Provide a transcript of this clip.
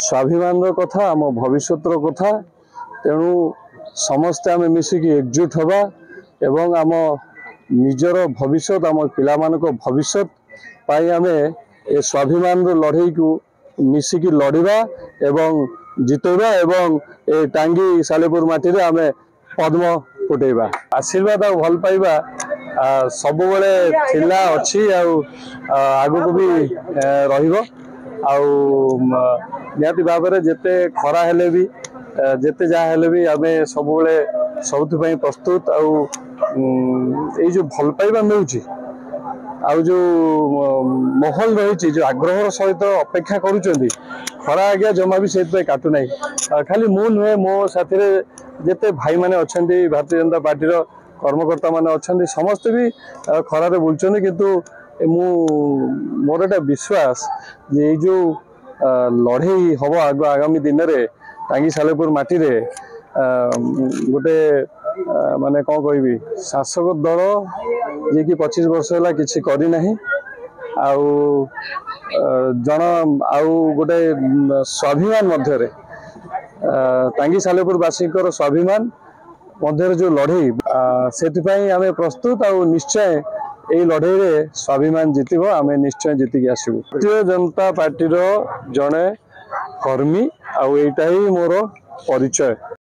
स्वाभिमान कथा आम भविष्य कथा तेणु समस्ते आम मिसिक एकजुट हवा एवं आम निजर भविष्य आम पिला भविष्य आम ए स्वाभिमान लड़ई को मिसिक लड़वा एवं जितेबा एवं ए टांगी सालेपुर माटी रे आम पद्म फुटेबा आशीर्वाद आ भल पाइबा सब बेले थिला अच्छी आगु को भी रहिबो निहाती भाव में जिते खरा हेले भी जिते जहाँ हेले भी आम सब सब प्रस्तुत जो भल पाइबा मिलूची जो माहौल रही जो आग्रह सहित अपेक्षा करुँच खरा आज्ञा जमा भी से काटुना खाली मु नुहे मो साथी जिते भाई मैंने अच्छा भारतीय जनता पार्टी कर्मकर्ता मैंने अच्छा समस्ते भी खरार बुलूँ किंतु मोर एटा विश्वास जे जो लड़ई हम आगामी दिन में टांगी सालेपुर माटी रे गोटे माने कौन कहबी शासक दल जे कि 25 वर्ष है किसी करना जन आउ गोटे स्वाभिमान मध्य टांगी सालेपुर वासी स्वाभिमान मध्य जो लड़ई से आम प्रस्तुत निश्चय यही लड़ई रे स्वाभिमान जितब आम निश्चय जीतिकी आसबू। भारतीय जनता पार्टी जड़े कर्मी आईटा ही मोर परिचय।